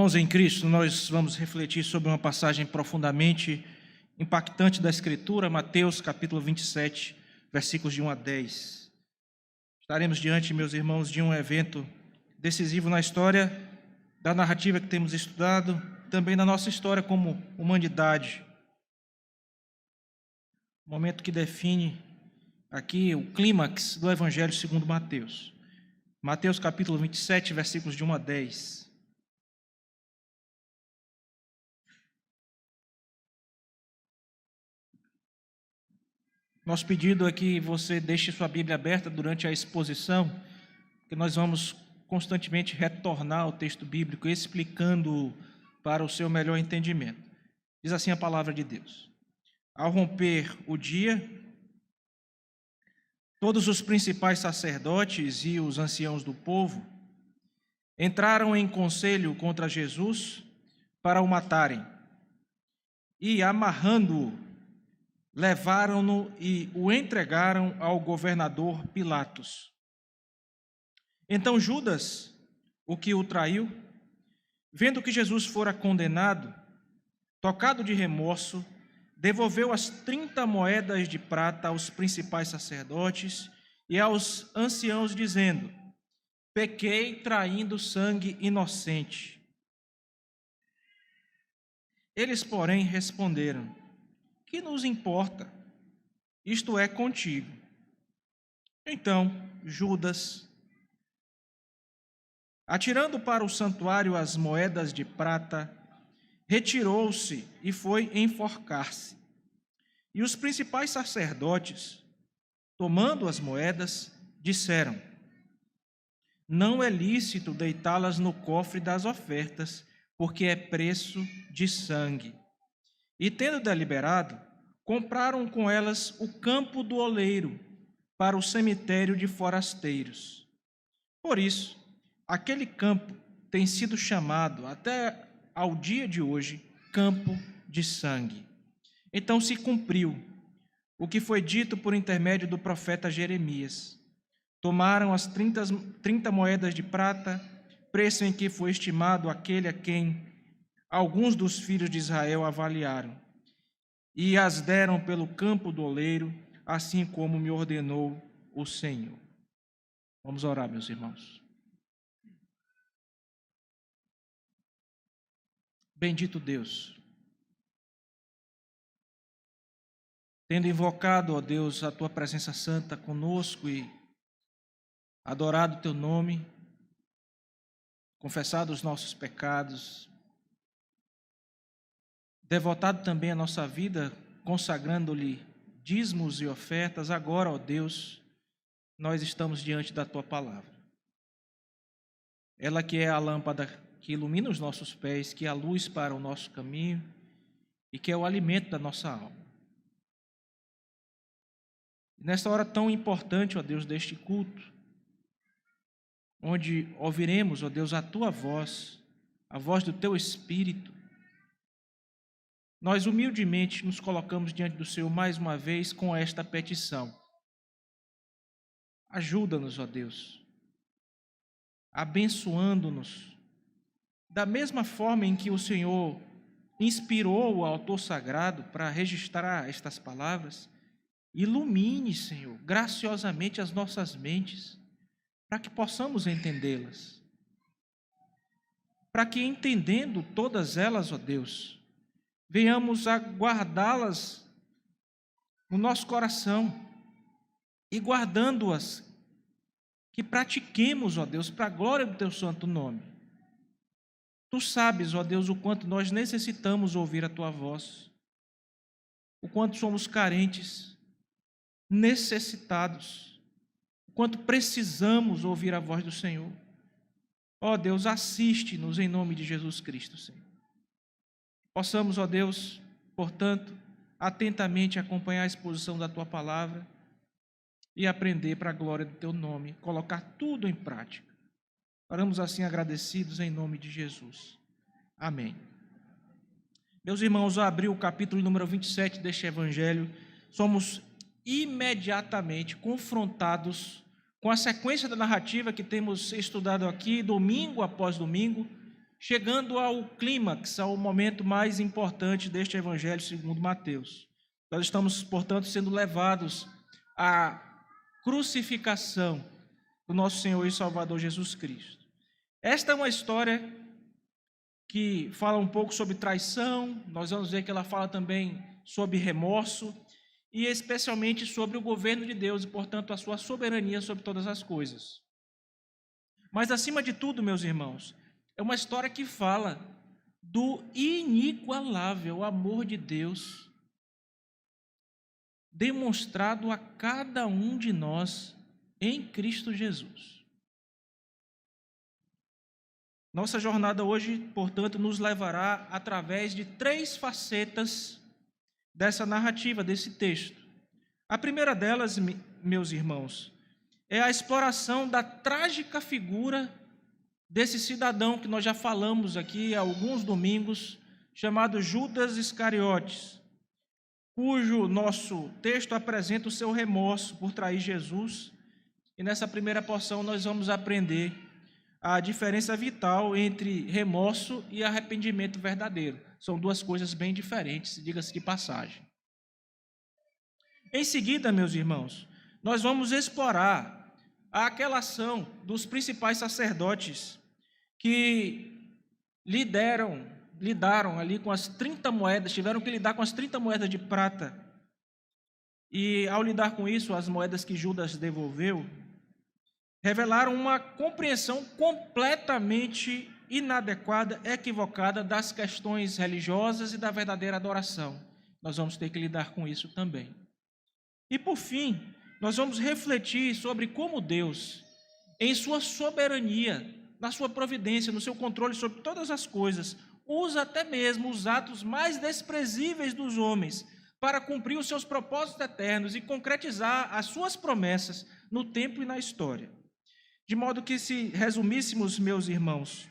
Irmãos em Cristo, nós vamos refletir sobre uma passagem profundamente impactante da Escritura, Mateus capítulo 27, versículos de 1 a 10. Estaremos diante, meus irmãos, de um evento decisivo na história da narrativa que temos estudado, também na nossa história como humanidade. Momento que define aqui o clímax do Evangelho segundo Mateus. Mateus capítulo 27, versículos de 1 a 10. Nosso pedido é que você deixe sua Bíblia aberta durante a exposição, porque nós vamos constantemente retornar ao texto bíblico, explicando para o seu melhor entendimento. Diz assim a palavra de Deus: Ao romper o dia, todos os principais sacerdotes e os anciãos do povo entraram em conselho contra Jesus para o matarem, e amarrando-o, levaram-no e o entregaram ao governador Pilatos. Então Judas, o que o traiu, vendo que Jesus fora condenado, tocado de remorso, devolveu as 30 moedas de prata aos principais sacerdotes e aos anciãos, dizendo: pequei traindo sangue inocente. Eles, porém, responderam: que nos importa? Isto é contigo. Então Judas, atirando para o santuário as moedas de prata, retirou-se e foi enforcar-se. E os principais sacerdotes, tomando as moedas, disseram: não é lícito deitá-las no cofre das ofertas, porque é preço de sangue. E tendo deliberado, compraram com elas o campo do oleiro para o cemitério de forasteiros. Por isso, aquele campo tem sido chamado até ao dia de hoje campo de sangue. Então se cumpriu o que foi dito por intermédio do profeta Jeremias. Tomaram as 30 moedas de prata, preço em que foi estimado aquele a quem alguns dos filhos de Israel avaliaram, e as deram pelo campo do oleiro, assim como me ordenou o Senhor. Vamos orar, meus irmãos. Bendito Deus, tendo invocado, ó Deus, a Tua presença santa conosco e adorado o Teu nome, confessado os nossos pecados, devotado também a nossa vida, consagrando-lhe dízimos e ofertas, agora, ó Deus, nós estamos diante da Tua palavra. Ela que é a lâmpada que ilumina os nossos pés, que é a luz para o nosso caminho e que é o alimento da nossa alma. Nesta hora tão importante, ó Deus, deste culto, onde ouviremos, ó Deus, a Tua voz, a voz do Teu Espírito, nós humildemente nos colocamos diante do Senhor mais uma vez com esta petição. Ajuda-nos, ó Deus, abençoando-nos, da mesma forma em que o Senhor inspirou o autor sagrado para registrar estas palavras. Ilumine, Senhor, graciosamente as nossas mentes, para que possamos entendê-las. Para que, entendendo todas elas, ó Deus, venhamos a guardá-las no nosso coração e, guardando-as, que pratiquemos, ó Deus, para a glória do Teu santo nome. Tu sabes, ó Deus, o quanto nós necessitamos ouvir a Tua voz, o quanto somos carentes, necessitados, o quanto precisamos ouvir a voz do Senhor. Ó Deus, assiste-nos em nome de Jesus Cristo, Senhor. Possamos, ó Deus, portanto, atentamente acompanhar a exposição da Tua palavra e aprender para a glória do Teu nome, colocar tudo em prática. Oramos assim agradecidos em nome de Jesus. Amém. Meus irmãos, ao abrir o capítulo número 27 deste Evangelho, somos imediatamente confrontados com a sequência da narrativa que temos estudado aqui, domingo após domingo, chegando ao clímax, ao momento mais importante deste Evangelho segundo Mateus. Nós estamos, portanto, sendo levados à crucificação do nosso Senhor e Salvador Jesus Cristo. Esta é uma história que fala um pouco sobre traição, nós vamos ver que ela fala também sobre remorso, e especialmente sobre o governo de Deus e, portanto, a sua soberania sobre todas as coisas. Mas, acima de tudo, meus irmãos, é uma história que fala do inigualável amor de Deus demonstrado a cada um de nós em Cristo Jesus. Nossa jornada hoje, portanto, nos levará através de 3 facetas dessa narrativa, desse texto. A primeira delas, meus irmãos, é a exploração da trágica figura desse cidadão que nós já falamos aqui há alguns domingos, chamado Judas Iscariotes, cujo nosso texto apresenta o seu remorso por trair Jesus. E nessa primeira porção nós vamos aprender a diferença vital entre remorso e arrependimento verdadeiro. São 2 coisas bem diferentes, diga-se de passagem. Em seguida, meus irmãos, nós vamos explorar aquela ação dos principais sacerdotes que lidaram ali com as 30 moedas, tiveram que lidar com as 30 moedas de prata. E ao lidar com isso, as moedas que Judas devolveu, revelaram uma compreensão completamente inadequada, equivocada das questões religiosas e da verdadeira adoração. Nós vamos ter que lidar com isso também. E por fim, nós vamos refletir sobre como Deus, em sua soberania, na sua providência, no seu controle sobre todas as coisas, usa até mesmo os atos mais desprezíveis dos homens para cumprir os seus propósitos eternos e concretizar as suas promessas no tempo e na história. De modo que, se resumíssemos, meus irmãos,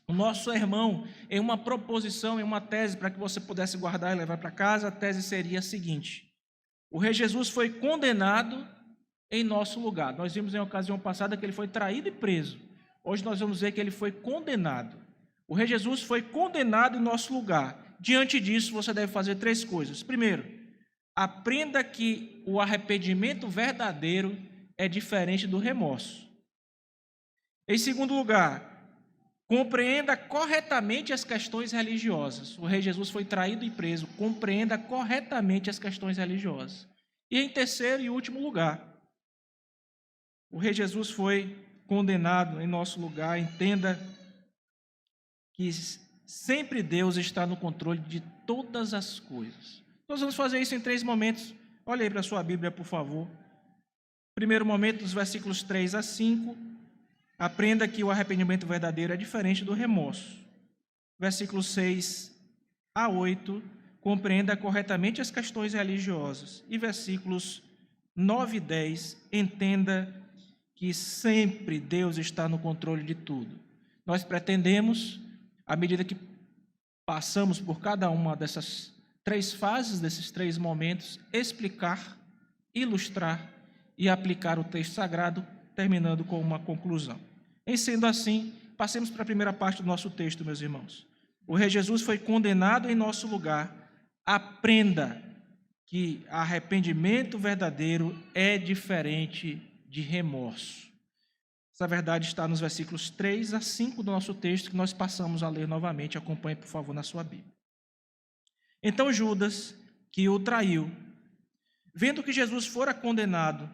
o nosso sermão em uma proposição, em uma tese, para que você pudesse guardar e levar para casa, a tese seria a seguinte: o Rei Jesus foi condenado em nosso lugar. Nós vimos em ocasião passada que ele foi traído e preso. Hoje nós vamos ver que ele foi condenado. O Rei Jesus foi condenado em nosso lugar. Diante disso, você deve fazer 3 coisas. Primeiro, aprenda que o arrependimento verdadeiro é diferente do remorso. Em segundo lugar, compreenda corretamente as questões religiosas. O Rei Jesus foi traído e preso. Compreenda corretamente as questões religiosas. E em terceiro e último lugar, o Rei Jesus foi condenado em nosso lugar. Entenda que sempre Deus está no controle de todas as coisas. Nós vamos fazer isso em 3 momentos. Olha aí para a sua Bíblia, por favor. Primeiro momento, dos versículos 3 a 5. Aprenda que o arrependimento verdadeiro é diferente do remorso. Versículos 6 a 8. Compreenda corretamente as questões religiosas. E versículos 9 e 10. Entenda que sempre Deus está no controle de tudo. Nós pretendemos, à medida que passamos por cada uma dessas 3 fases, desses 3 momentos, explicar, ilustrar e aplicar o texto sagrado, terminando com uma conclusão. Em sendo assim, passemos para a primeira parte do nosso texto, meus irmãos. O Rei Jesus foi condenado em nosso lugar. Aprenda que arrependimento verdadeiro é diferente de remorso. Essa verdade está nos versículos 3 a 5 do nosso texto, que nós passamos a ler novamente. Acompanhe, por favor, na sua Bíblia. Então Judas, que o traiu, vendo que Jesus fora condenado,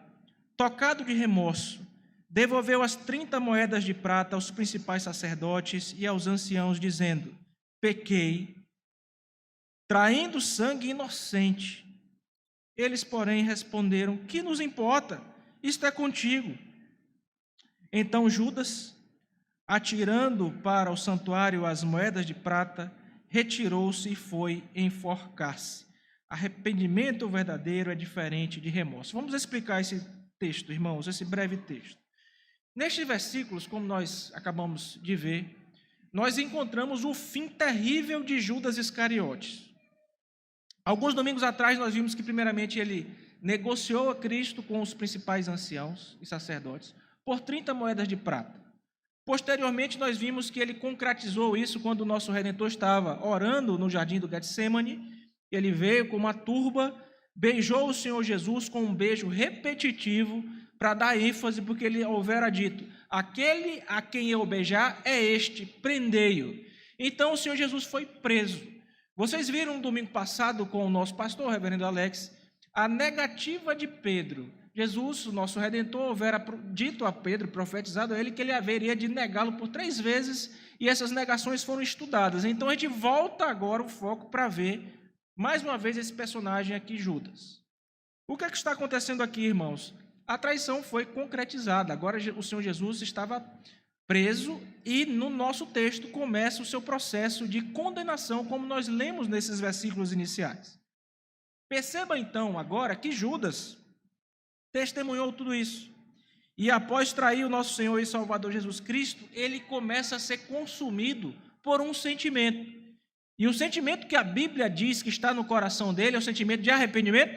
tocado de remorso, devolveu as 30 moedas de prata aos principais sacerdotes e aos anciãos, dizendo: pequei, traindo sangue inocente. Eles, porém, responderam: que nos importa? Isto é contigo. Então Judas, atirando para o santuário as moedas de prata, retirou-se e foi enforcar-se. Arrependimento verdadeiro é diferente de remorso. Vamos explicar esse texto, irmãos, esse breve texto. Nestes versículos, como nós acabamos de ver, nós encontramos o fim terrível de Judas Iscariotes. Alguns domingos atrás nós vimos que primeiramente ele negociou a Cristo com os principais anciãos e sacerdotes por 30 moedas de prata. Posteriormente, nós vimos que ele concretizou isso quando o nosso Redentor estava orando no jardim do Getsemane. Ele veio com uma turba, beijou o Senhor Jesus com um beijo repetitivo para dar ênfase, porque ele houvera dito: aquele a quem eu beijar é este, prendei-o. Então o Senhor Jesus foi preso. Vocês viram no domingo passado com o nosso pastor, o reverendo Alex, a negativa de Pedro. Jesus, o nosso Redentor, houvera dito a Pedro, profetizado a ele, que ele haveria de negá-lo por 3 vezes, e essas negações foram estudadas. Então a gente volta agora o foco para ver, mais uma vez, esse personagem aqui, Judas. O que é que está acontecendo aqui, irmãos? A traição foi concretizada. Agora o Senhor Jesus estava preso e no nosso texto começa o seu processo de condenação, como nós lemos nesses versículos iniciais. Perceba então agora que Judas testemunhou tudo isso. E após trair o nosso Senhor e Salvador Jesus Cristo, ele começa a ser consumido por um sentimento. E o sentimento que a Bíblia diz que está no coração dele é o sentimento de arrependimento?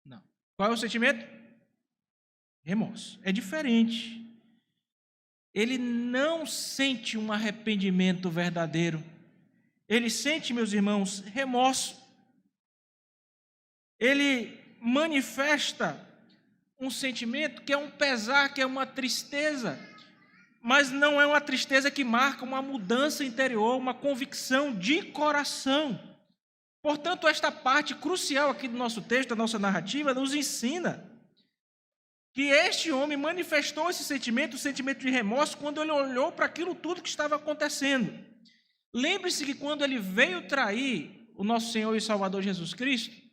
Não. Qual é o sentimento? Remorso. É diferente. Ele não sente um arrependimento verdadeiro. Ele sente, meus irmãos, remorso. Ele manifesta um sentimento que é um pesar, que é uma tristeza, mas não é uma tristeza que marca uma mudança interior, uma convicção de coração. Portanto, esta parte crucial aqui do nosso texto, da nossa narrativa, nos ensina que este homem manifestou esse sentimento, o sentimento de remorso, quando ele olhou para aquilo tudo que estava acontecendo. Lembre-se que quando ele veio trair o nosso Senhor e Salvador Jesus Cristo,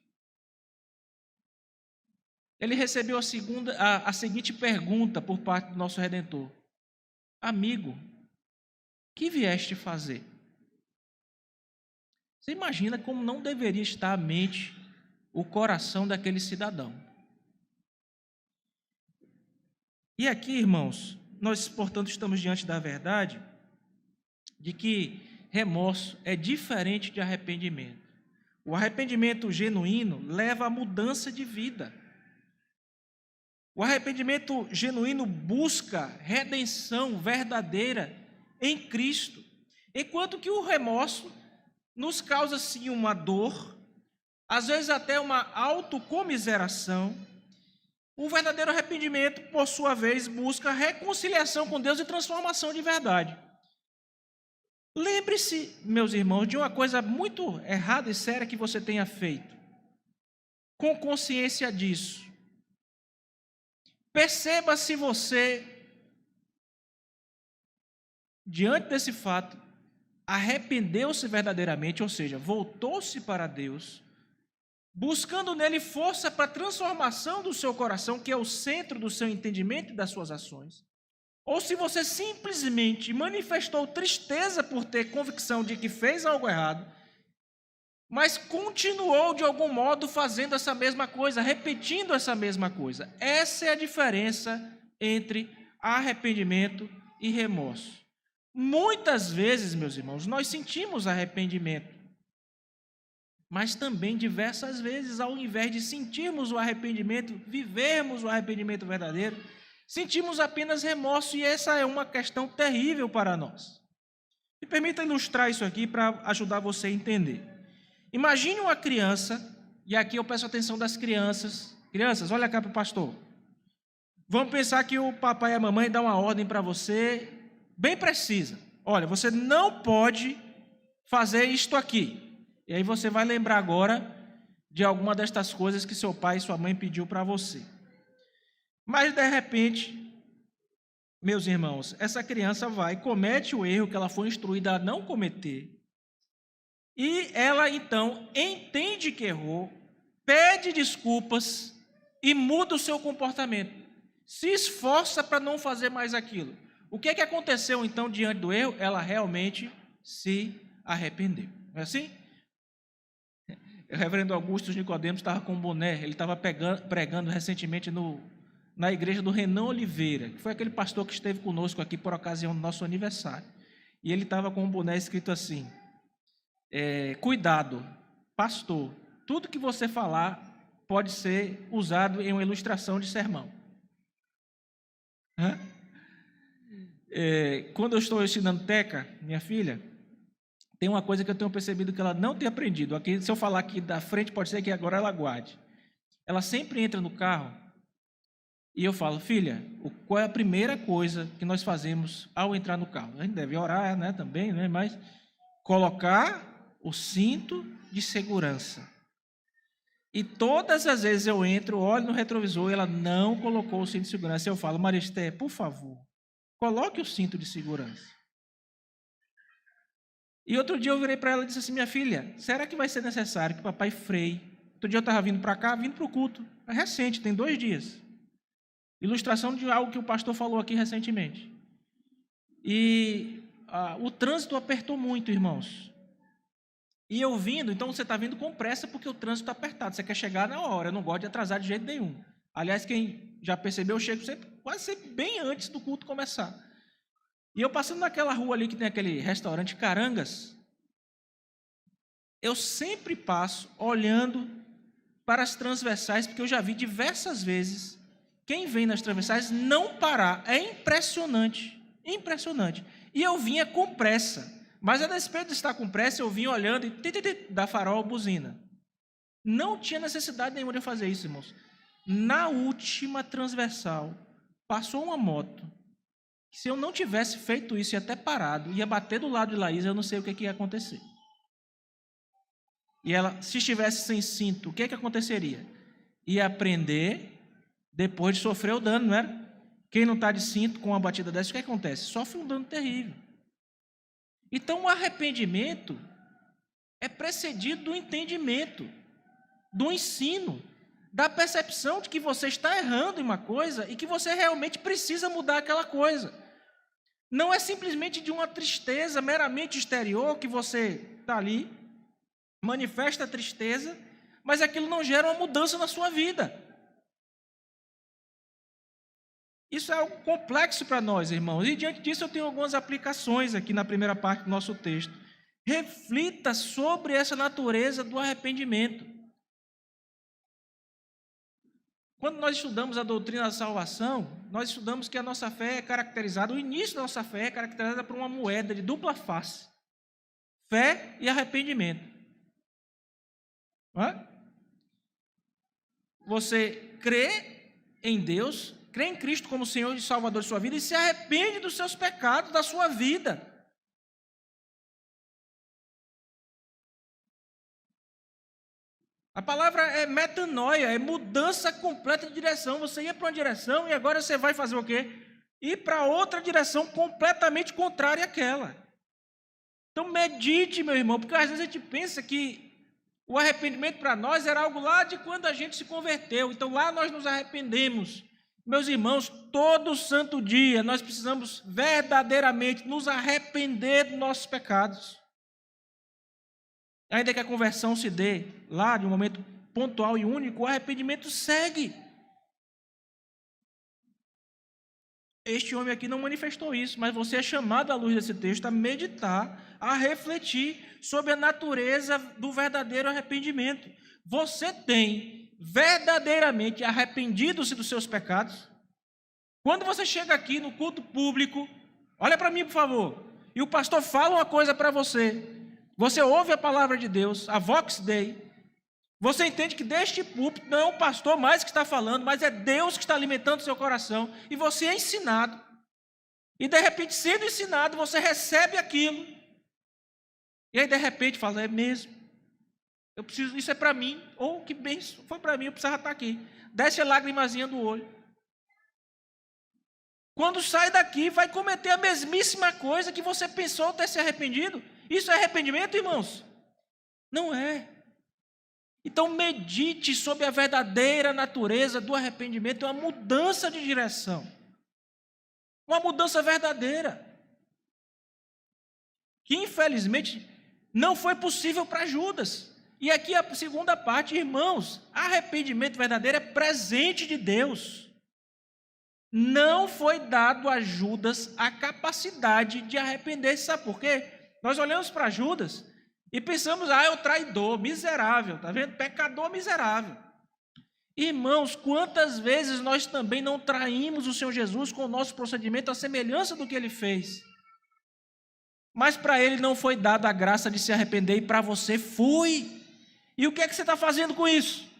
ele recebeu a seguinte pergunta por parte do nosso Redentor: amigo, que vieste fazer? Você imagina como não deveria estar a mente, o coração daquele cidadão. E aqui, irmãos, nós, portanto, estamos diante da verdade de que remorso é diferente de arrependimento. O arrependimento genuíno leva à mudança de vida. O arrependimento genuíno busca redenção verdadeira em Cristo, enquanto que o remorso nos causa, sim, uma dor, às vezes até uma autocomiseração. O verdadeiro arrependimento, por sua vez, busca reconciliação com Deus e transformação de verdade. Lembre-se, meus irmãos, de uma coisa muito errada e séria que você tenha feito. Com consciência disso, perceba se você, diante desse fato, arrependeu-se verdadeiramente, ou seja, voltou-se para Deus, buscando nele força para a transformação do seu coração, que é o centro do seu entendimento e das suas ações, ou se você simplesmente manifestou tristeza por ter convicção de que fez algo errado, mas continuou de algum modo fazendo essa mesma coisa, repetindo essa mesma coisa. Essa é a diferença entre arrependimento e remorso. Muitas vezes, meus irmãos, nós sentimos arrependimento, mas também diversas vezes, ao invés de sentirmos o arrependimento, vivermos o arrependimento verdadeiro, sentimos apenas remorso, e essa é uma questão terrível para nós. Me permita ilustrar isso aqui para ajudar você a entender. Imagine uma criança, e aqui eu peço a atenção das crianças. Crianças, olha cá para o pastor. Vamos pensar que o papai e a mamãe dão uma ordem para você, bem precisa. Olha, você não pode fazer isto aqui. E aí você vai lembrar agora de alguma destas coisas que seu pai e sua mãe pediu para você. Mas, de repente, meus irmãos, essa criança comete o erro que ela foi instruída a não cometer. E ela, então, entende que errou, pede desculpas e muda o seu comportamento. Se esforça para não fazer mais aquilo. O que aconteceu, então, diante do erro? Ela realmente se arrependeu. Não é assim? O reverendo Augusto Nicodemos estava com um boné, ele estava pregando recentemente na igreja do Renan Oliveira, que foi aquele pastor que esteve conosco aqui por ocasião do nosso aniversário. E ele estava com um boné escrito assim: cuidado, pastor, tudo que você falar pode ser usado em uma ilustração de sermão. Quando eu estou ensinando Teca, minha filha, tem uma coisa que eu tenho percebido que ela não tem aprendido. Aqui, se eu falar aqui da frente, pode ser que agora ela guarde. Ela sempre entra no carro e eu falo, filha, qual é a primeira coisa que nós fazemos ao entrar no carro? A gente deve orar, né, também, né, mas colocar o cinto de segurança. E todas as vezes eu entro, olho no retrovisor e ela não colocou o cinto de segurança. Eu falo, Maristé, por favor, coloque o cinto de segurança. E outro dia eu virei para ela e disse assim, minha filha, será que vai ser necessário que o papai freie? Outro dia eu estava vindo para cá, vindo para o culto. É recente, tem 2 dias. Ilustração de algo que o pastor falou aqui recentemente. E o trânsito apertou muito, irmãos. E eu vindo, então você está vindo com pressa porque o trânsito está apertado. Você quer chegar na hora, eu não gosto de atrasar de jeito nenhum. Aliás, quem já percebeu, eu chego quase sempre bem antes do culto começar. E eu passando naquela rua ali que tem aquele restaurante Carangas, eu sempre passo olhando para as transversais, porque eu já vi diversas vezes quem vem nas transversais não parar. É impressionante, impressionante. E eu vinha com pressa, mas a despeito de estar com pressa, eu vinha olhando e da farol, buzina. Não tinha necessidade nenhuma de eu fazer isso, irmãos. Na última transversal, passou uma moto. Se eu não tivesse feito isso e até parado, ia bater do lado de Laís, eu não sei o que ia acontecer. E ela, se estivesse sem cinto, o que aconteceria? Ia aprender depois de sofrer o dano, não era? Quem não está de cinto com uma batida dessa, o que acontece? Sofre um dano terrível. Então, o arrependimento é precedido do entendimento, do ensino, da percepção de que você está errando em uma coisa e que você realmente precisa mudar aquela coisa. Não é simplesmente de uma tristeza meramente exterior que você está ali, manifesta a tristeza, mas aquilo não gera uma mudança na sua vida. Isso é algo complexo para nós, irmãos. E diante disso eu tenho algumas aplicações aqui na primeira parte do nosso texto. Reflita sobre essa natureza do arrependimento. Quando nós estudamos a doutrina da salvação, nós estudamos que a nossa fé é caracterizada, o início da nossa fé é caracterizada por uma moeda de dupla face. Fé e arrependimento. Não é? Você crê em Deus, crê em Cristo como Senhor e Salvador de sua vida e se arrepende dos seus pecados, da sua vida. A palavra é metanoia, é mudança completa de direção. Você ia para uma direção e agora você vai fazer o quê? Ir para outra direção completamente contrária àquela. Então medite, meu irmão, porque às vezes a gente pensa que o arrependimento para nós era algo lá de quando a gente se converteu. Então lá nós nos arrependemos. Meus irmãos, todo santo dia nós precisamos verdadeiramente nos arrepender dos nossos pecados. Ainda que a conversão se dê lá de um momento pontual e único, o arrependimento segue. Este homem aqui não manifestou isso, mas você é chamado à luz desse texto a meditar, a refletir sobre a natureza do verdadeiro arrependimento. Você tem verdadeiramente arrependido-se dos seus pecados? Quando você chega aqui no culto público, olha para mim, por favor, e o pastor fala uma coisa para você, você ouve a palavra de Deus, a Vox Dei, você entende que deste púlpito não é o pastor mais que está falando, mas é Deus que está alimentando o seu coração, e você é ensinado, e de repente, sendo ensinado, você recebe aquilo, e aí de repente fala, é mesmo, eu preciso, isso é para mim, ou que bem, foi para mim, eu precisava estar aqui, desce a lagrimazinha do olho. Quando sai daqui, vai cometer a mesmíssima coisa que você pensou ter se arrependido. Isso é arrependimento, irmãos? Não é. Então medite sobre a verdadeira natureza do arrependimento, é uma mudança de direção. Uma mudança verdadeira. Que infelizmente não foi possível para Judas. E aqui a segunda parte, irmãos, arrependimento verdadeiro é presente de Deus. Não foi dado a Judas a capacidade de arrepender-se, sabe por quê? Nós olhamos para Judas e pensamos, é o traidor, miserável, tá vendo? Pecador miserável. Irmãos, quantas vezes nós também não traímos o Senhor Jesus com o nosso procedimento à semelhança do que Ele fez? Mas para Ele não foi dada a graça de se arrepender, e para você foi. E o que é que você está fazendo com isso?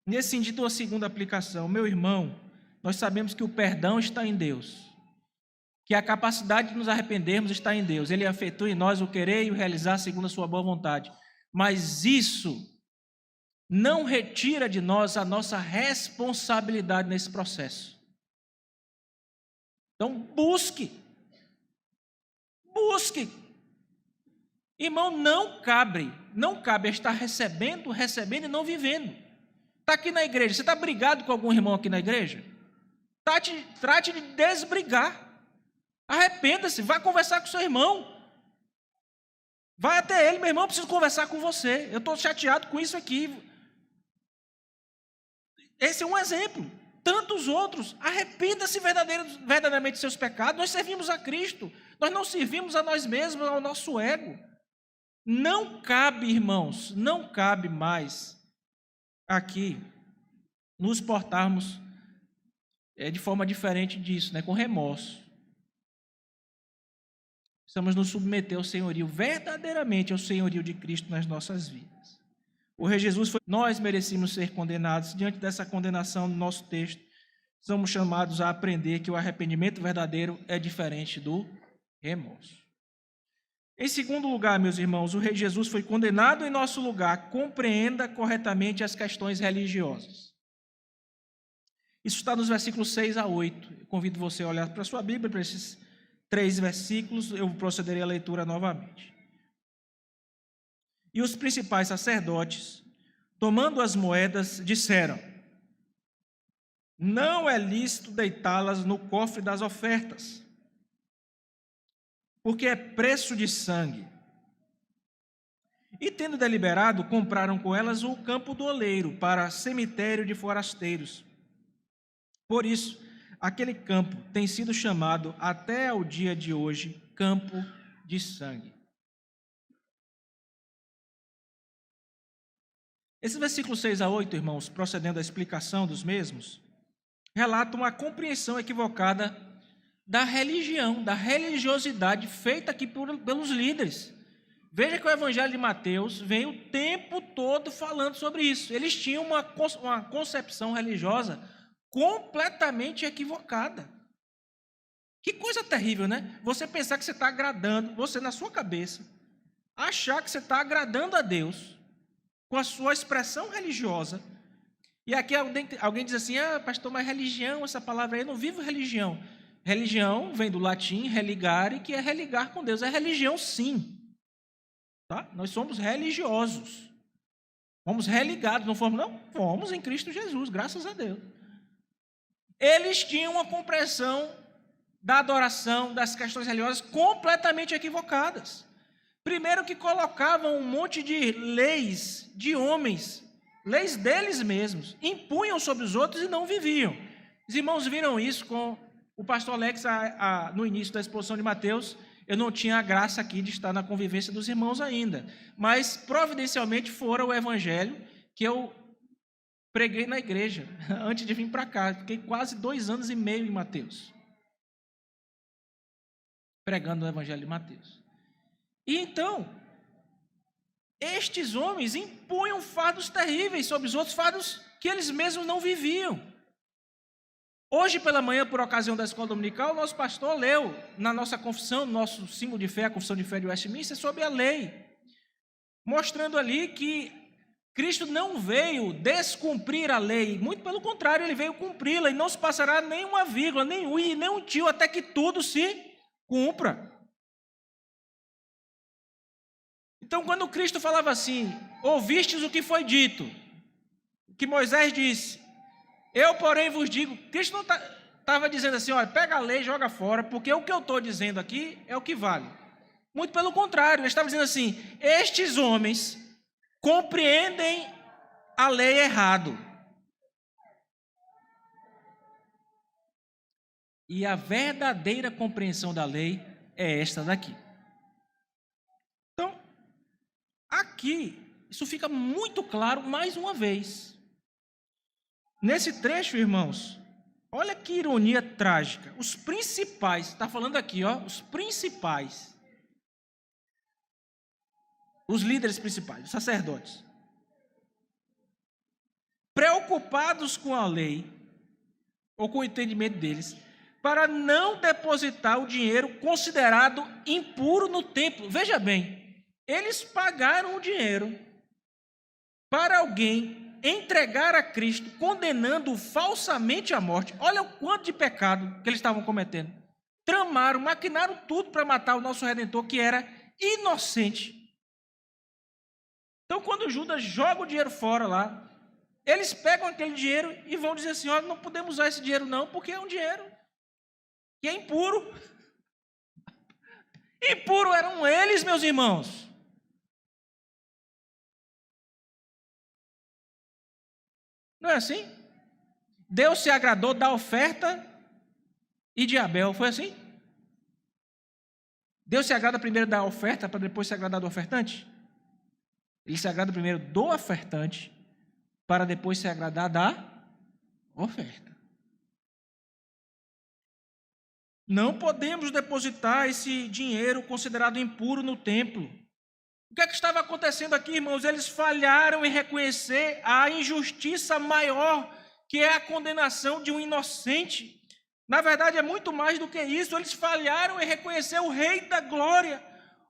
Nesse sentido, a segunda aplicação, meu irmão, nós sabemos que o perdão está em Deus, que a capacidade de nos arrependermos está em Deus. Ele efetua em nós o querer e o realizar segundo a sua boa vontade. Mas isso não retira de nós a nossa responsabilidade nesse processo. Então, busque. Irmão, não cabe estar recebendo e não vivendo. Está aqui na igreja, você está brigado com algum irmão aqui na igreja? Trate de desbrigar. Arrependa-se, vá conversar com seu irmão. Vai até ele, meu irmão, eu preciso conversar com você. Eu estou chateado com isso aqui. Esse é um exemplo. Tantos outros. Arrependa-se verdadeiramente dos seus pecados. Nós servimos a Cristo. Nós não servimos a nós mesmos, ao nosso ego. Não cabe, irmãos, não cabe mais aqui nos portarmos de forma diferente disso, com remorso. Precisamos nos submeter ao senhorio, verdadeiramente ao senhorio de Cristo nas nossas vidas. O Rei Jesus foi, nós merecíamos ser condenados. Diante dessa condenação no nosso texto, somos chamados a aprender que o arrependimento verdadeiro é diferente do remorso. Em segundo lugar, meus irmãos, o Rei Jesus foi condenado em nosso lugar. Compreenda corretamente as questões religiosas. Isso está nos versículos 6 a 8. Eu convido você a olhar para a sua Bíblia, para esses 3 versículos, eu procederei à leitura novamente. E os principais sacerdotes, tomando as moedas, disseram: não é lícito deitá-las no cofre das ofertas, porque é preço de sangue. E tendo deliberado, compraram com elas o campo do oleiro para cemitério de forasteiros. Por isso, aquele campo tem sido chamado até o dia de hoje campo de sangue. Esses versículos 6 a 8, irmãos, procedendo à explicação dos mesmos, relatam a compreensão equivocada da religião, da religiosidade feita aqui pelos líderes. Veja que o Evangelho de Mateus vem o tempo todo falando sobre isso. Eles tinham uma concepção religiosa completamente equivocada. Que coisa terrível, né? Você pensar que você está agradando, você na sua cabeça, achar que você está agradando a Deus com a sua expressão religiosa. E aqui alguém diz assim: pastor, mas religião, essa palavra aí, eu não vivo religião. Religião vem do latim religare, que é religar com Deus. É religião, sim. Tá? Nós somos religiosos. Fomos religados, não fomos, não? Fomos em Cristo Jesus, graças a Deus. Eles tinham uma compreensão da adoração, das questões religiosas completamente equivocadas. Primeiro que colocavam um monte de leis de homens, leis deles mesmos, impunham sobre os outros e não viviam. Os irmãos viram isso com o pastor Alex no início da exposição de Mateus. Eu não tinha a graça aqui de estar na convivência dos irmãos ainda, mas providencialmente fora o evangelho que eu preguei na igreja antes de vir para cá. Fiquei quase 2 anos e meio em Mateus, pregando o evangelho de Mateus. E então, estes homens impunham fardos terríveis sobre os outros, fardos que eles mesmos não viviam. Hoje pela manhã, por ocasião da escola dominical, nosso pastor leu na nossa confissão, nosso símbolo de fé, a confissão de fé de Westminster, sobre a lei, mostrando ali que Cristo não veio descumprir a lei, muito pelo contrário, ele veio cumpri-la, e não se passará nenhuma vírgula, nem um i, nem um tio, até que tudo se cumpra. Então, quando Cristo falava assim: ouvistes o que foi dito, que Moisés disse, eu, porém, vos digo, Cristo não estava dizendo assim: olha, pega a lei e joga fora, porque o que eu estou dizendo aqui é o que vale. Muito pelo contrário, ele estava dizendo assim: estes homens compreendem a lei errado. E a verdadeira compreensão da lei é esta daqui. aqui, isso fica muito claro mais uma vez. Nesse trecho, irmãos, olha que ironia trágica. Os principais, está falando aqui, ó, os principais, os líderes principais, os sacerdotes, preocupados com a lei, ou com o entendimento deles, para não depositar o dinheiro considerado impuro no templo. Veja bem, eles pagaram o dinheiro para alguém entregar a Cristo, condenando-o falsamente à morte. Olha o quanto de pecado que eles estavam cometendo. Tramaram, maquinaram tudo para matar o nosso Redentor, que era inocente. Então, quando Judas joga o dinheiro fora lá, eles pegam aquele dinheiro e vão dizer assim: olha, não podemos usar esse dinheiro não, porque é um dinheiro que é impuro. Impuro eram eles, meus irmãos. Não é assim? Deus se agradou da oferta e de Abel, foi assim? Deus se agrada primeiro da oferta para depois se agradar do ofertante? Ele se agrada primeiro do ofertante para depois se agradar da oferta. Não podemos depositar esse dinheiro considerado impuro no templo. O que é que estava acontecendo aqui, irmãos? Eles falharam em reconhecer a injustiça maior, que é a condenação de um inocente. Na verdade, é muito mais do que isso. Eles falharam em reconhecer o Rei da Glória,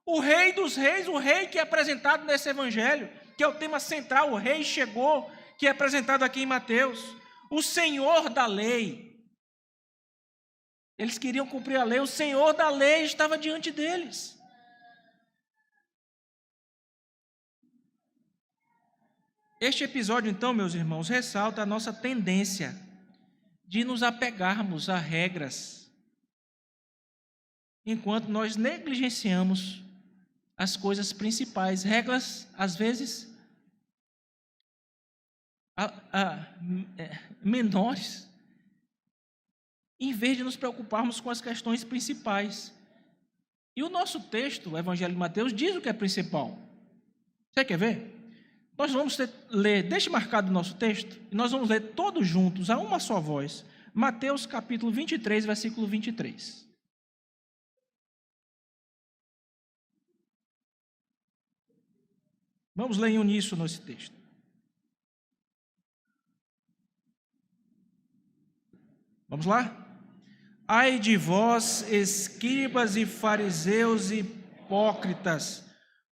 o Rei dos Reis, o Rei que é apresentado nesse Evangelho, que é o tema central. O Rei chegou, que é apresentado aqui em Mateus. O Senhor da lei. Eles queriam cumprir a lei, o Senhor da lei estava diante deles. Este episódio, então, meus irmãos, ressalta a nossa tendência de nos apegarmos a regras, enquanto nós negligenciamos as coisas principais. Regras, às vezes, menores, em vez de nos preocuparmos com as questões principais. E o nosso texto, o Evangelho de Mateus, diz o que é principal. Você quer ver? Nós vamos ler, deixe marcado o nosso texto, e nós vamos ler todos juntos, a uma só voz, Mateus capítulo 23, versículo 23. Vamos ler em uníssono esse texto. Vamos lá? Ai de vós, escribas e fariseus hipócritas,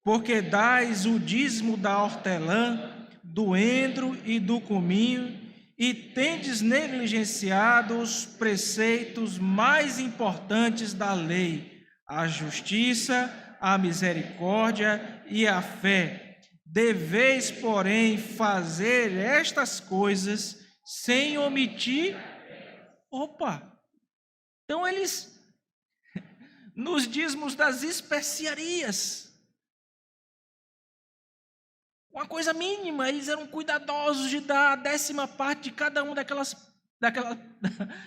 porque dais o dízimo da hortelã, do endro e do cominho, e tendes negligenciado os preceitos mais importantes da lei, a justiça, a misericórdia e a fé. Deveis, porém, fazer estas coisas sem omitir. Opa! Então eles, nos dízimos das especiarias, uma coisa mínima, eles eram cuidadosos de dar a 10ª parte de cada uma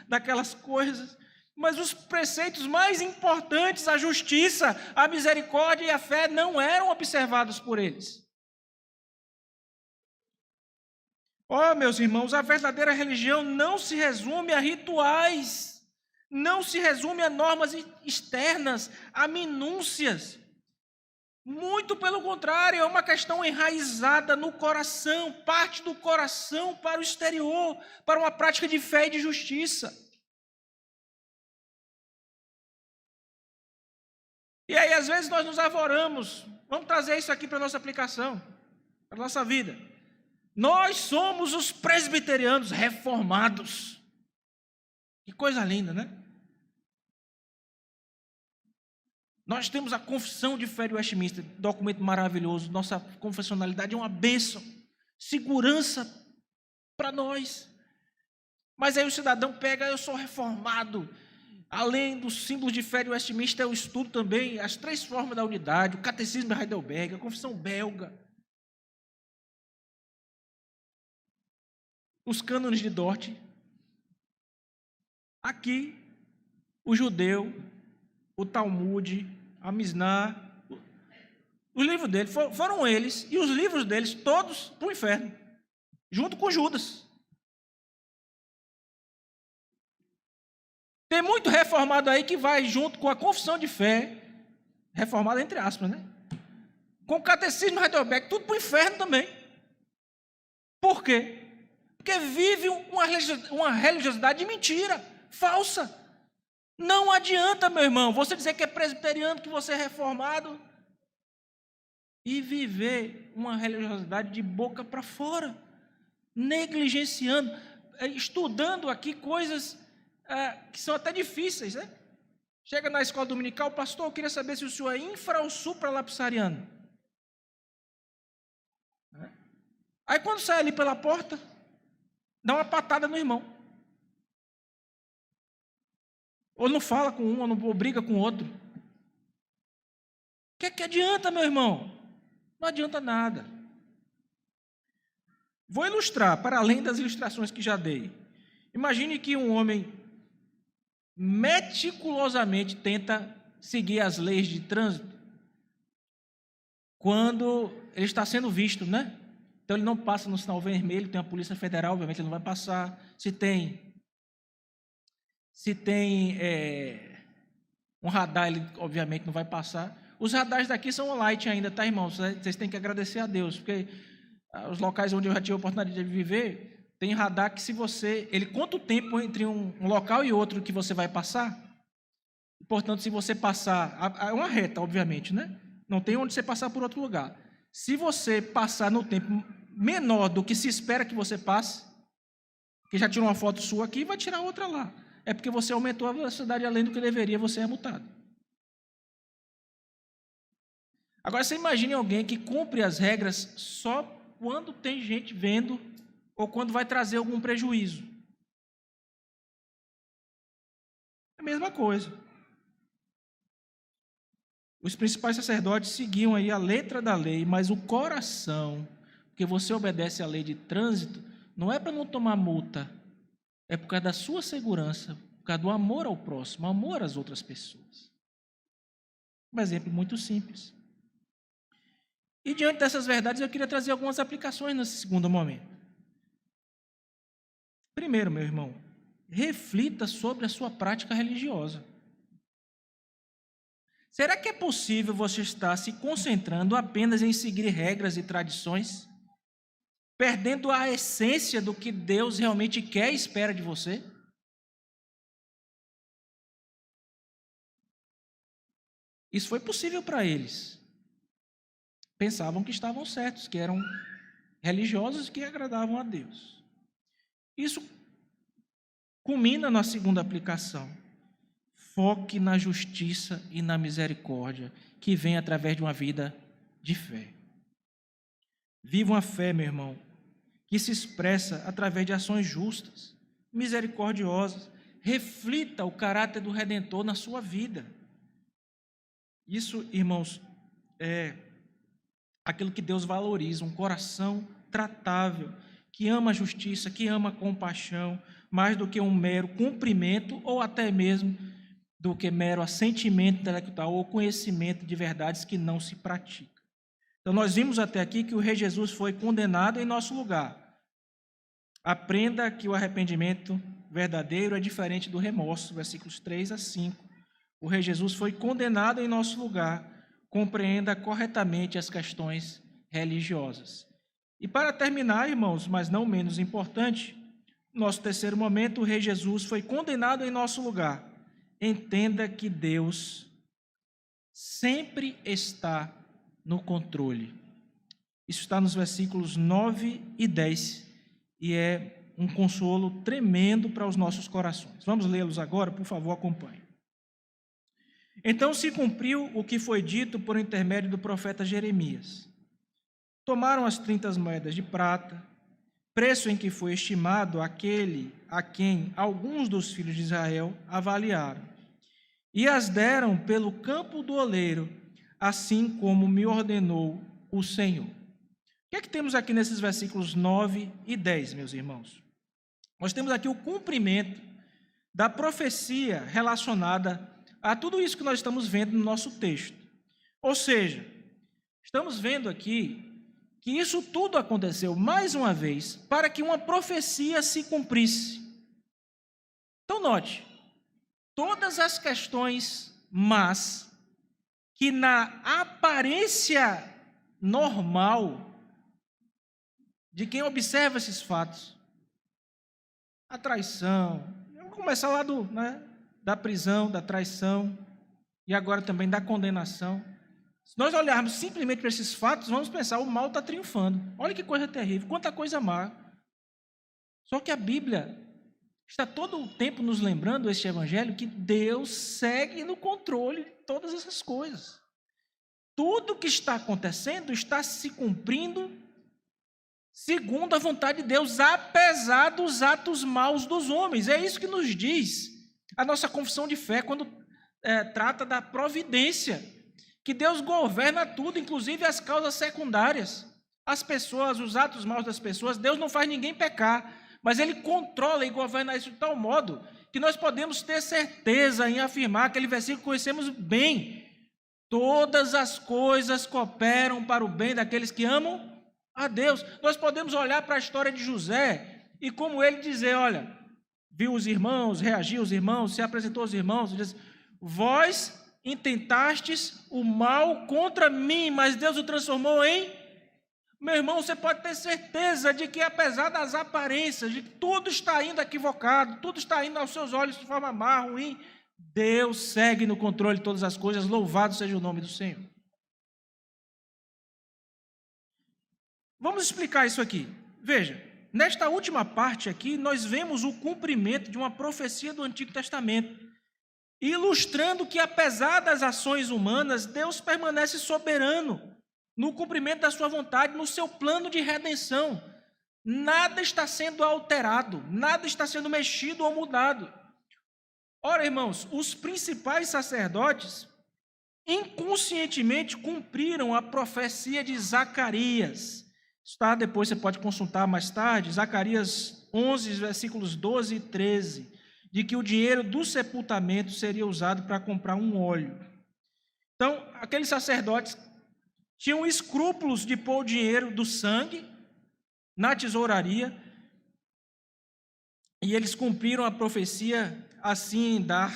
daquelas coisas. Mas os preceitos mais importantes, a justiça, a misericórdia e a fé, não eram observados por eles. Meus irmãos, a verdadeira religião não se resume a rituais, não se resume a normas externas, a minúcias. Muito pelo contrário, é uma questão enraizada no coração, parte do coração para o exterior, para uma prática de fé e de justiça. E aí, às vezes, nós nos avoramos. Vamos trazer isso aqui para a nossa aplicação, para a nossa vida. Nós somos os presbiterianos reformados. Que coisa linda, né? Nós temos a Confissão de Fé de Westminster, documento maravilhoso. Nossa confessionalidade é uma bênção, segurança para nós. Mas aí o cidadão pega: eu sou reformado. Além dos símbolos de fé de Westminster, eu estudo também as 3 formas da unidade, o Catecismo de Heidelberg, a Confissão belga, os cânones de Dort. Aqui, o judeu, o Talmud, a Misná, Os livros dele foram eles e os livros deles todos para o inferno, junto com Judas. Tem muito reformado aí que vai junto com a confissão de fé, reformado entre aspas, né? Com o catecismo Heidelberg, tudo para o inferno também. Por quê? Porque vive uma religiosidade de mentira, falsa. Não adianta, meu irmão, você dizer que é presbiteriano, que você é reformado, e viver uma religiosidade de boca para fora, negligenciando, estudando aqui coisas que são até difíceis, né? Chega na escola dominical, pastor, eu queria saber se o senhor é infra ou supralapsariano. Aí quando sai ali pela porta, dá uma patada no irmão. Ou não fala com um, ou briga com o outro. O que adianta, meu irmão? Não adianta nada. Vou ilustrar, para além das ilustrações que já dei. Imagine que um homem meticulosamente tenta seguir as leis de trânsito quando ele está sendo visto, né? Então ele não passa no sinal vermelho, tem a Polícia Federal, obviamente ele não vai passar. Se tem um radar, ele obviamente não vai passar. Os radares daqui são light ainda, tá, irmãos? Vocês têm que agradecer a Deus, porque os locais onde eu já tive a oportunidade de viver, tem radar que ele conta o tempo entre um local e outro que você vai passar. Portanto, se você passar, é uma reta, obviamente, né? Não tem onde você passar por outro lugar. Se você passar no tempo menor do que se espera que você passe, que já tirou uma foto sua aqui, vai tirar outra lá. É porque você aumentou a velocidade além do que deveria, você é multado. Agora, você imagine alguém que cumpre as regras só quando tem gente vendo ou quando vai trazer algum prejuízo. É a mesma coisa. Os principais sacerdotes seguiam aí a letra da lei, mas o coração, porque você obedece à lei de trânsito, não é para não tomar multa, é por causa da sua segurança, por causa do amor ao próximo, amor às outras pessoas. Um exemplo muito simples. E diante dessas verdades, eu queria trazer algumas aplicações nesse segundo momento. Primeiro, meu irmão, reflita sobre a sua prática religiosa. Será que é possível você estar se concentrando apenas em seguir regras e tradições, perdendo a essência do que Deus realmente quer e espera de você? Isso foi possível para eles. Pensavam que estavam certos, que eram religiosos e que agradavam a Deus. Isso culmina na segunda aplicação. Foque na justiça e na misericórdia, que vem através de uma vida de fé. Viva uma fé, meu irmão, que se expressa através de ações justas, misericordiosas. Reflita o caráter do Redentor na sua vida. Isso, irmãos, é aquilo que Deus valoriza, um coração tratável, que ama a justiça, que ama a compaixão, mais do que um mero cumprimento ou até mesmo do que mero assentimento intelectual ou conhecimento de verdades que não se pratica. Então, nós vimos até aqui que o Rei Jesus foi condenado em nosso lugar. Aprenda que o arrependimento verdadeiro é diferente do remorso, versículos 3 a 5. O Rei Jesus foi condenado em nosso lugar. Compreenda corretamente as questões religiosas. E para terminar, irmãos, mas não menos importante, nosso terceiro momento, o Rei Jesus foi condenado em nosso lugar. Entenda que Deus sempre está no controle. Isso está nos versículos 9 e 10 e é um consolo tremendo para os nossos corações. Vamos lê-los agora, por favor, acompanhe. Então se cumpriu o que foi dito por intermédio do profeta Jeremias. Tomaram as 30 moedas de prata, preço em que foi estimado aquele a quem alguns dos filhos de Israel avaliaram, e as deram pelo campo do oleiro, assim como me ordenou o Senhor. O que é que temos aqui nesses versículos 9 e 10, meus irmãos? Nós temos aqui o cumprimento da profecia relacionada a tudo isso que nós estamos vendo no nosso texto. Ou seja, estamos vendo aqui que isso tudo aconteceu, mais uma vez, para que uma profecia se cumprisse. Então, note, todas as questões más que na aparência normal de quem observa esses fatos, a traição, vamos começar lá da prisão, da traição e agora também da condenação. Se nós olharmos simplesmente para esses fatos, vamos pensar, o mal está triunfando. Olha que coisa terrível, quanta coisa má. Só que a Bíblia está todo o tempo nos lembrando, este evangelho, que Deus segue no controle de todas essas coisas. Tudo que está acontecendo está se cumprindo segundo a vontade de Deus, apesar dos atos maus dos homens. É isso que nos diz a nossa confissão de fé, quando trata da providência, que Deus governa tudo, inclusive as causas secundárias. As pessoas, os atos maus das pessoas, Deus não faz ninguém pecar, mas Ele controla e governa isso de tal modo que nós podemos ter certeza em afirmar aquele versículo que conhecemos bem: todas as coisas cooperam para o bem daqueles que amam a Deus. Nós podemos olhar para a história de José e como ele dizer, olha, viu os irmãos, reagiu os irmãos, se apresentou aos irmãos, e diz: vós intentastes o mal contra mim, mas Deus o transformou em... Meu irmão, você pode ter certeza de que apesar das aparências, de que tudo está indo equivocado, tudo está indo aos seus olhos de forma má, ruim, Deus segue no controle de todas as coisas, louvado seja o nome do Senhor. Vamos explicar isso aqui. Veja, nesta última parte aqui, nós vemos o cumprimento de uma profecia do Antigo Testamento, ilustrando que apesar das ações humanas, Deus permanece soberano no cumprimento da sua vontade, no seu plano de redenção. Nada está sendo alterado, nada está sendo mexido ou mudado. Ora, irmãos, os principais sacerdotes inconscientemente cumpriram a profecia de Zacarias. Está, depois você pode consultar mais tarde, Zacarias 11, versículos 12 e 13, de que o dinheiro do sepultamento seria usado para comprar um óleo. Então, aqueles sacerdotes tinham escrúpulos de pôr o dinheiro do sangue na tesouraria, e eles cumpriram a profecia assim, dar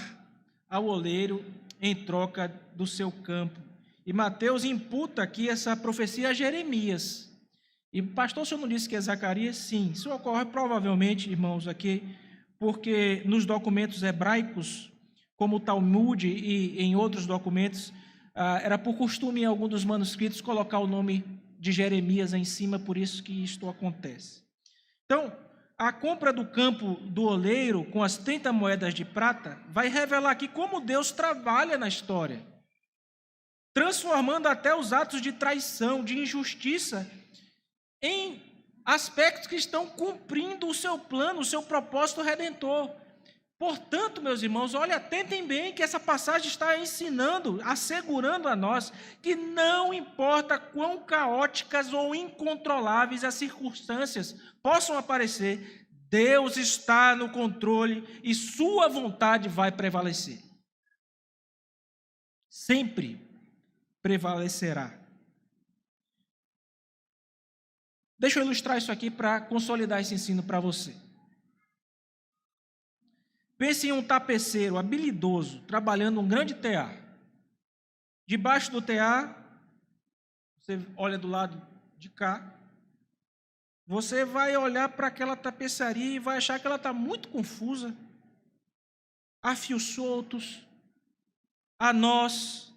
ao oleiro em troca do seu campo. E Mateus imputa aqui essa profecia a Jeremias. E pastor, o senhor não disse que é Zacarias? Sim, isso ocorre provavelmente, irmãos, aqui, porque nos documentos hebraicos, como o Talmud e em outros documentos, era por costume em algum dos manuscritos colocar o nome de Jeremias em cima, por isso que isto acontece. Então, a compra do campo do oleiro com as 30 moedas de prata vai revelar aqui como Deus trabalha na história, transformando até os atos de traição, de injustiça, em aspectos que estão cumprindo o seu plano, o seu propósito redentor. Portanto, meus irmãos, olha, atentem bem que essa passagem está ensinando, assegurando a nós que não importa quão caóticas ou incontroláveis as circunstâncias possam aparecer, Deus está no controle e sua vontade vai prevalecer. Sempre prevalecerá. Deixa eu ilustrar isso aqui para consolidar esse ensino para você. Pense em um tapeceiro habilidoso, trabalhando um grande tear. Debaixo do tear, você olha do lado de cá, você vai olhar para aquela tapeçaria e vai achar que ela está muito confusa. Há fios soltos, há nós,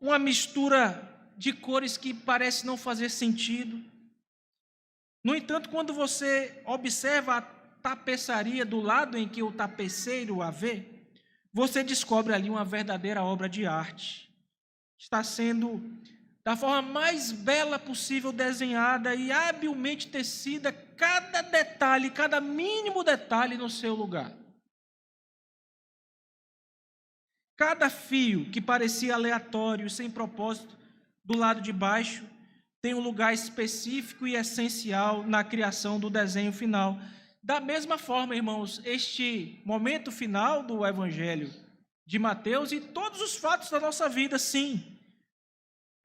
uma mistura de cores que parece não fazer sentido. No entanto, quando você observa a tapeçaria do lado em que o tapeceiro a vê, você descobre ali uma verdadeira obra de arte. Está sendo da forma mais bela possível desenhada e habilmente tecida cada detalhe, cada mínimo detalhe no seu lugar. Cada fio que parecia aleatório, sem propósito, do lado de baixo, tem um lugar específico e essencial na criação do desenho final. Da mesma forma, irmãos, este momento final do Evangelho de Mateus e todos os fatos da nossa vida, sim,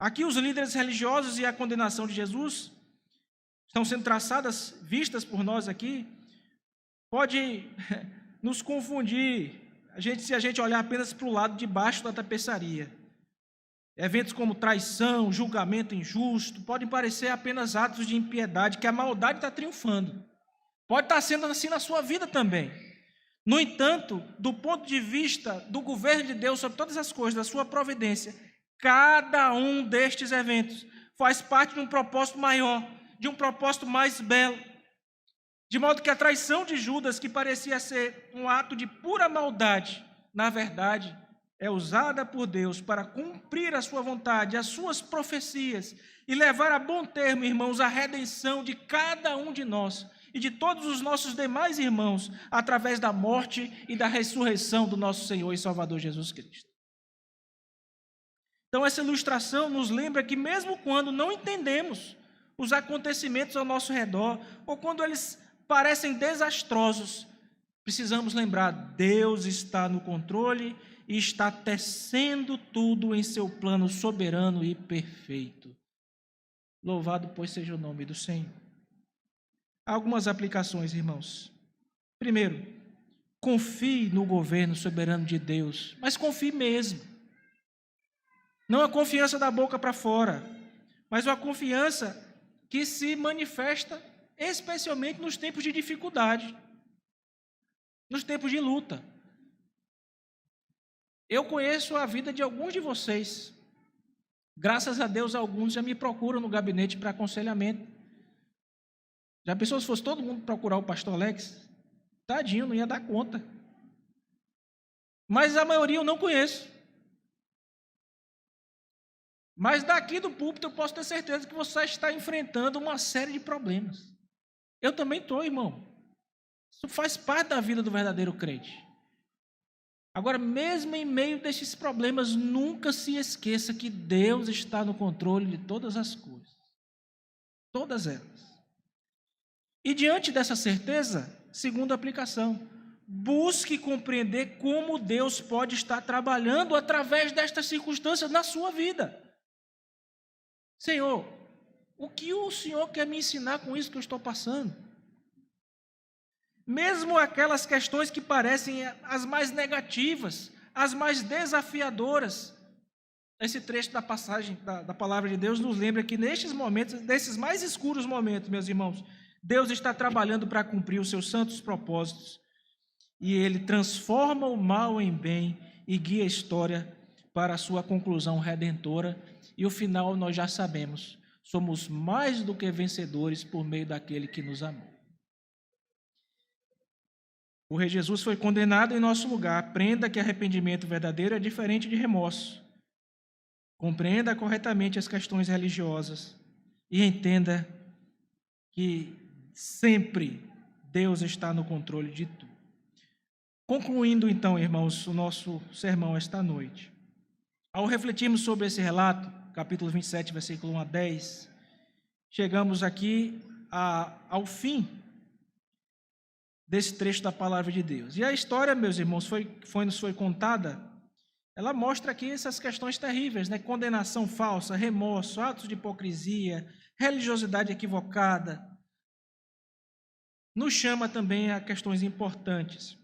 Aqui os líderes religiosos e a condenação de Jesus estão sendo traçadas, vistas por nós aqui, pode nos confundir, se a gente olhar apenas para o lado de baixo da tapeçaria. Eventos como traição, julgamento injusto, podem parecer apenas atos de impiedade, que a maldade está triunfando. Pode estar sendo assim na sua vida também. No entanto, do ponto de vista do governo de Deus sobre todas as coisas, da sua providência, cada um destes eventos faz parte de um propósito maior, de um propósito mais belo. De modo que a traição de Judas, que parecia ser um ato de pura maldade, na verdade, é usada por Deus para cumprir a sua vontade, as suas profecias, e levar a bom termo, irmãos, a redenção de cada um de nós e de todos os nossos demais irmãos, através da morte e da ressurreição do nosso Senhor e Salvador Jesus Cristo. Então, essa ilustração nos lembra que mesmo quando não entendemos os acontecimentos ao nosso redor, ou quando eles parecem desastrosos, precisamos lembrar, Deus está no controle e está tecendo tudo em seu plano soberano e perfeito. Louvado, pois, seja o nome do Senhor. Há algumas aplicações, irmãos. Primeiro, confie no governo soberano de Deus, mas confie mesmo. Não a confiança da boca para fora, mas a confiança que se manifesta especialmente nos tempos de dificuldade, nos tempos de luta. Eu conheço a vida de alguns de vocês. Graças a Deus, alguns já me procuram no gabinete para aconselhamento. Já pensou se fosse todo mundo procurar o pastor Alex? Tadinho, não ia dar conta. Mas a maioria eu não conheço. Mas daqui do púlpito eu posso ter certeza que você está enfrentando uma série de problemas. Eu também estou, irmão. Isso faz parte da vida do verdadeiro crente. Agora, mesmo em meio desses problemas, nunca se esqueça que Deus está no controle de todas as coisas. Todas elas. E diante dessa certeza, segunda aplicação, busque compreender como Deus pode estar trabalhando através destas circunstâncias na sua vida. Senhor, o que o Senhor quer me ensinar com isso que eu estou passando? Mesmo aquelas questões que parecem as mais negativas, as mais desafiadoras, esse trecho da passagem da palavra de Deus nos lembra que nestes momentos, nesses mais escuros momentos, meus irmãos, Deus está trabalhando para cumprir os seus santos propósitos, e Ele transforma o mal em bem e guia a história para a sua conclusão redentora, e o final nós já sabemos, somos mais do que vencedores por meio daquele que nos amou. O Rei Jesus foi condenado em nosso lugar. Aprenda que arrependimento verdadeiro é diferente de remorso. Compreenda corretamente as questões religiosas e entenda que sempre Deus está no controle de tudo. Concluindo então, irmãos, o nosso sermão esta noite. Ao refletirmos sobre esse relato, capítulo 27, versículo 1 a 10, chegamos aqui ao fim desse trecho da palavra de Deus. E a história, meus irmãos, nos foi contada, ela mostra aqui essas questões terríveis, né? Condenação falsa, remorso, atos de hipocrisia, religiosidade equivocada. Nos chama também a questões importantes.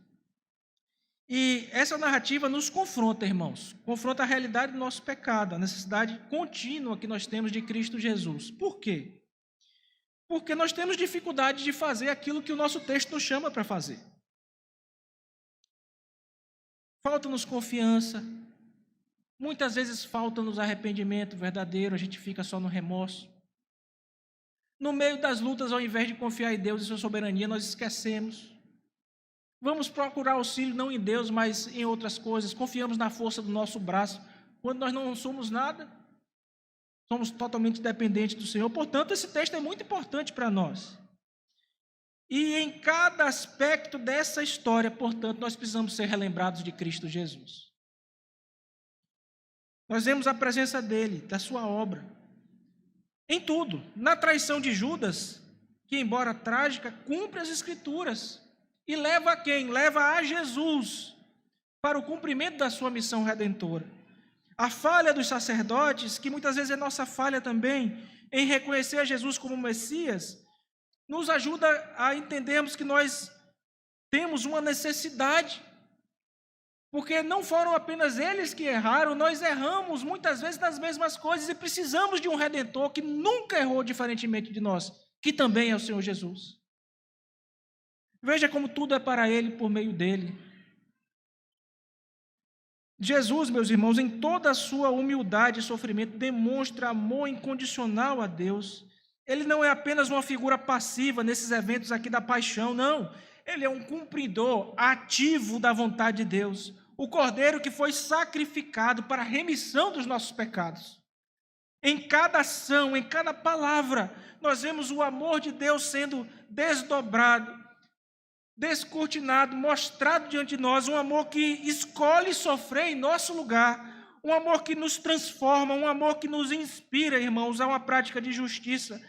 E essa narrativa nos confronta, irmãos, confronta a realidade do nosso pecado, a necessidade contínua que nós temos de Cristo Jesus. Por quê? Porque nós temos dificuldade de fazer aquilo que o nosso texto nos chama para fazer. Falta-nos confiança, muitas vezes falta-nos arrependimento verdadeiro, a gente fica só no remorso. No meio das lutas, ao invés de confiar em Deus e sua soberania, nós esquecemos. Vamos procurar auxílio não em Deus, mas em outras coisas. Confiamos na força do nosso braço, quando nós não somos nada. Somos totalmente dependentes do Senhor. Portanto, esse texto é muito importante para nós. E em cada aspecto dessa história, portanto, nós precisamos ser relembrados de Cristo Jesus. Nós vemos a presença dele, da sua obra. Em tudo. Na traição de Judas, que embora trágica, cumpre as Escrituras. E leva a quem? Leva a Jesus para o cumprimento da sua missão redentora. A falha dos sacerdotes, que muitas vezes é nossa falha também, em reconhecer Jesus como Messias, nos ajuda a entendermos que nós temos uma necessidade, porque não foram apenas eles que erraram, nós erramos muitas vezes nas mesmas coisas e precisamos de um Redentor que nunca errou diferentemente de nós, que também é o Senhor Jesus. Veja como tudo é para Ele, por meio dEle. Jesus, meus irmãos, em toda a sua humildade e sofrimento, demonstra amor incondicional a Deus. Ele não é apenas uma figura passiva nesses eventos aqui da paixão, não. Ele é um cumpridor ativo da vontade de Deus. O Cordeiro que foi sacrificado para a remissão dos nossos pecados. Em cada ação, em cada palavra, nós vemos o amor de Deus sendo desdobrado, descortinado, mostrado diante de nós, um amor que escolhe sofrer em nosso lugar, um amor que nos transforma, um amor que nos inspira, irmãos, a uma prática de justiça.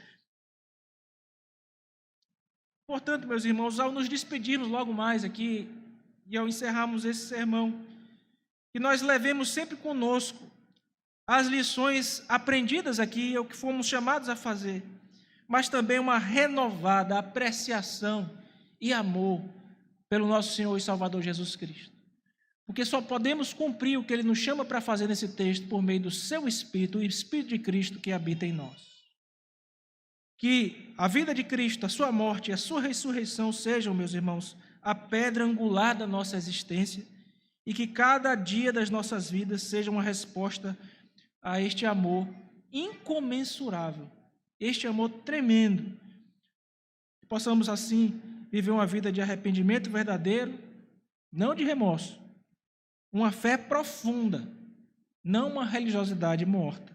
Portanto, meus irmãos, ao nos despedirmos logo mais aqui, e ao encerrarmos esse sermão, que nós levemos sempre conosco as lições aprendidas aqui, o que fomos chamados a fazer, mas também uma renovada apreciação e amor pelo nosso Senhor e Salvador Jesus Cristo. Porque só podemos cumprir o que Ele nos chama para fazer nesse texto por meio do seu Espírito, o Espírito de Cristo que habita em nós. Que a vida de Cristo, a sua morte e a sua ressurreição sejam, meus irmãos, a pedra angular da nossa existência e que cada dia das nossas vidas seja uma resposta a este amor incomensurável, este amor tremendo. Possamos assim viver uma vida de arrependimento verdadeiro, não de remorso, uma fé profunda, não uma religiosidade morta,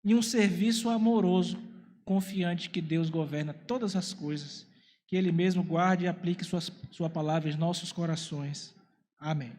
e um serviço amoroso, confiante que Deus governa todas as coisas, que Ele mesmo guarde e aplique sua palavra em nossos corações. Amém.